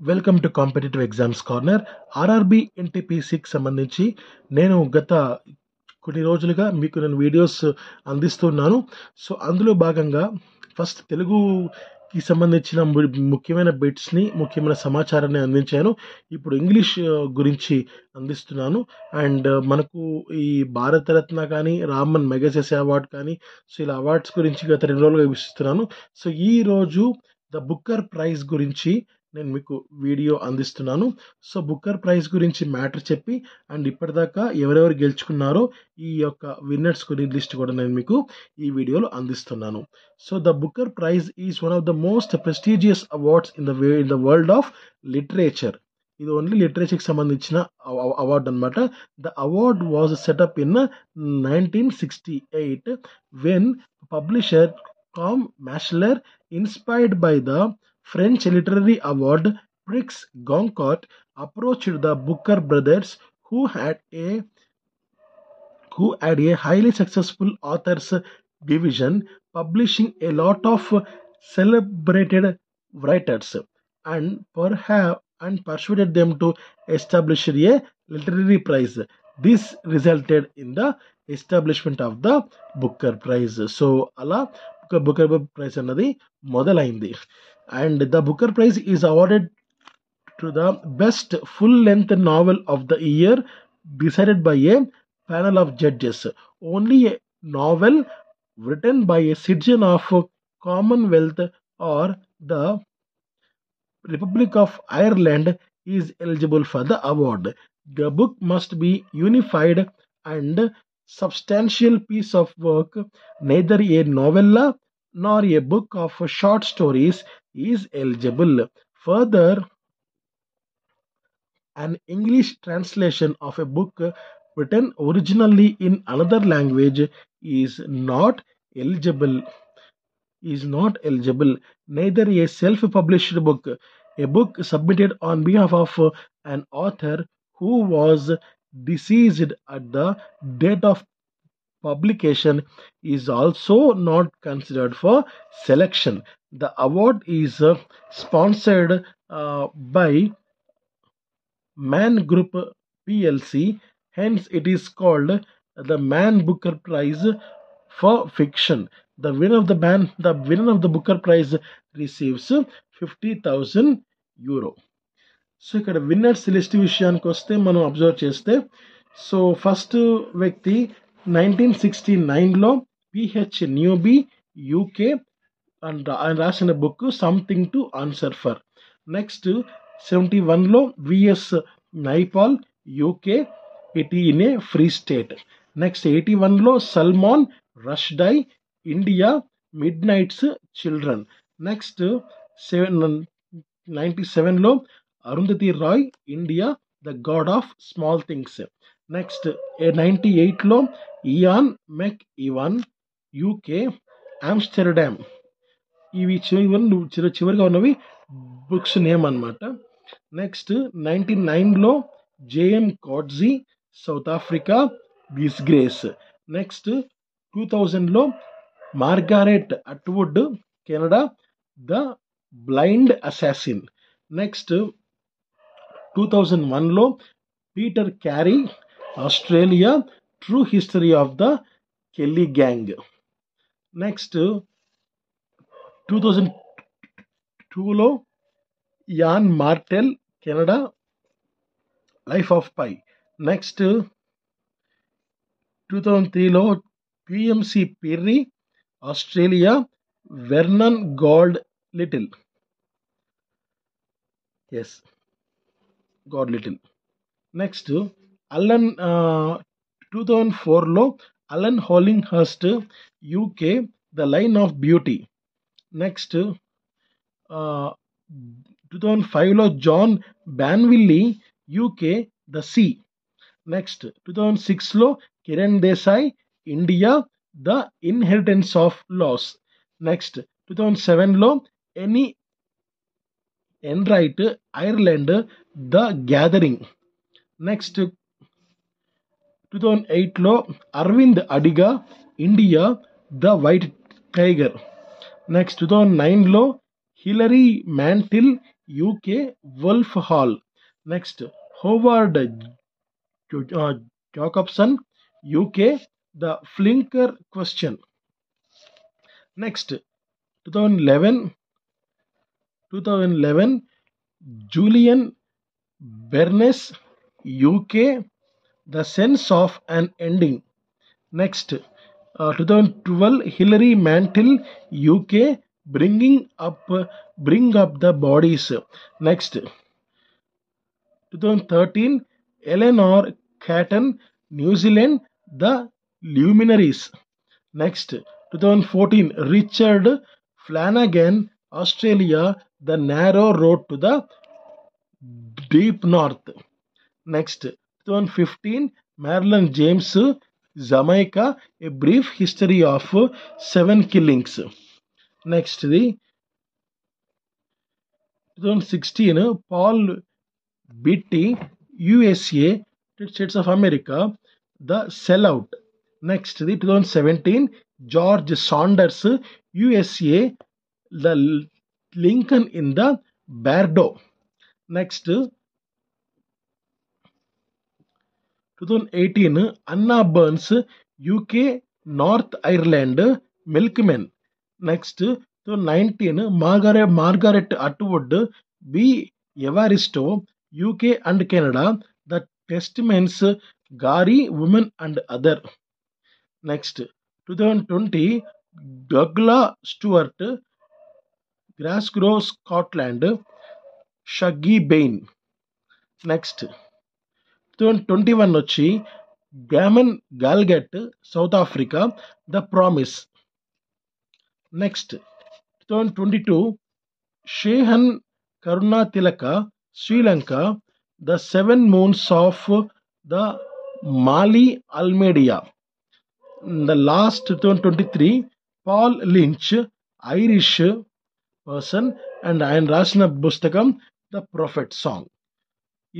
Welcome to competitive exams corner. RRB ఎన్టీపీసీకి సంబంధించి నేను గత కొన్ని రోజులుగా మీకు నేను వీడియోస్ అందిస్తున్నాను. సో అందులో భాగంగా ఫస్ట్ తెలుగుకి సంబంధించిన ముఖ్యమైన బిట్స్ని, ముఖ్యమైన సమాచారాన్ని అందించాను. ఇప్పుడు ఇంగ్లీష్ గురించి అందిస్తున్నాను. అండ్ మనకు ఈ భారతరత్న కానీ, రామన్ మెగాసెస్ అవార్డ్ కానీ, సో ఇలా అవార్డ్స్ గురించి గత 2 రోజులుగా ఇస్తున్నాను. సో ఈరోజు ద బుక్కర్ ప్రైజ్ గురించి నేను మీకు వీడియో అందిస్తున్నాను. సో బుక్కర్ ప్రైజ్ గురించి మ్యాటర్ చెప్పి అండ్ ఇప్పటిదాకా ఎవరెవరు గెలుచుకున్నారో ఈ యొక్క విన్నర్స్ లిస్ట్ కూడా నేను మీకు ఈ వీడియోలో అందిస్తున్నాను. So the Booker prize is one of the most prestigious awards in the world of literature. ఇది ఓన్లీ లిటరేచర్కి సంబంధించిన అవార్డు అనమాట. The award was set up in 1968 when publisher Tom Maschler, inspired by the French literary award Prix Goncourt, approached the Booker brothers, who had a highly successful authors division, publishing a lot of celebrated writers, and persuaded them to establish a literary prize. This resulted in the establishment of the Booker Prize. So ala Booker Prize annadi modalaindi. And the Booker Prize is awarded to the best full-length novel of the year, decided by a panel of judges. Only a novel written by a citizen of Commonwealth or the Republic of Ireland is eligible for the award. The book must be unified and substantial piece of work. Neither a novella nor a book of short stories is eligible. Further, an English translation of a book written originally in another language is not eligible. Neither a self-published book, a book submitted on behalf of an author who was deceased at the date of publication, is also not considered for selection. The award is sponsored by Man Group PLC, hence it is called the Man Booker Prize for Fiction. The winner of the Booker Prize receives 50,000 euro. So ఇక్కడ winners list విషయానికి వస్తే మనం observe చేస్తే, so first వ్యక్తి 1969లో pH newbie, UK, ఆయన రాసిన book something to answer for. Next 71లో VS Naipaul, UK, it in a free state. Next 81లో Salman Rushdie, India, midnight's children. Next 97లో Arundhati Roy, India, the god of small things. Next 98లో Ian McEwan, UK, Amsterdam. ఇవి చివరిగా ఉన్నవి books name next. నెక్స్ట్ 99లో JM Coetzee, South Africa, disgrace. Next 2000లో Margaret Atwood, Canada, the blind assassin. Next 2001లో Peter Carey, Australia, true history of the Kelly gang. Next 2002లో Yann Martel, Canada, life of Pi. Next 2003లో PMC Pierre, Australia, Vernon God Little. Next Alan 2004లో Alan Hollinghurst, UK, the line of beauty. Next 2005లో John Banville, UK, the sea. Next 2006లో Kiran Desai, India, the inheritance of loss. Next 2007లో Enright, Ireland, the gathering. Next 2008లో Aravind Adiga, India, the white tiger. Next 2009లో Hilary Mantel, UK Wolf Hall. Next, Howard Jacobson, UK The Flinker Question. Next, 2011 Julian Bernes, UK The Sense of an Ending. Next, 2012 Hilary Mantel, UK Bring Up the Bodies. Next, 2013 Eleanor Catton, New Zealand The Luminaries. Next, 2014 Richard Flanagan, Australia The Narrow Road to the Deep North. Next, 2015 Marilyn James, Jamaica A Brief History of Seven Killings. Next, the 2016 Paul Beatty, USA, United States of America The Sellout. Next, the 2017 George Saunders, USA The Lincoln in the Bardo. Next, 2018 Anna Burns, UK North Ireland Milkmen. Next, 2019 Margaret Atwood, B. Evaristo, UK and Canada The Testaments, Gary Women and Other. Next, 2020 Douglas Stewart, Glasgow, Scotland Shaggy Bain. Next, 2021 వచ్చి Gammon Galgat, South Africa The Promise. Next, 2022 Shehan Karunatilaka, Sri Lanka The Seven Moons of the Mali Almeida. The last 2023 Paul Lynch, Irish person, and ఆయన రాసిన పుస్తకం the prophet song.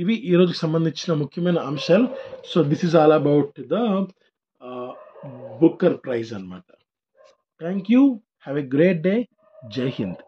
ఇవి ఈరోజుకి సంబంధించిన ముఖ్యమైన అంశాలు. So this is all about the Booker prize అన్నమాట. Thank you. Have a great day. Jai Hind.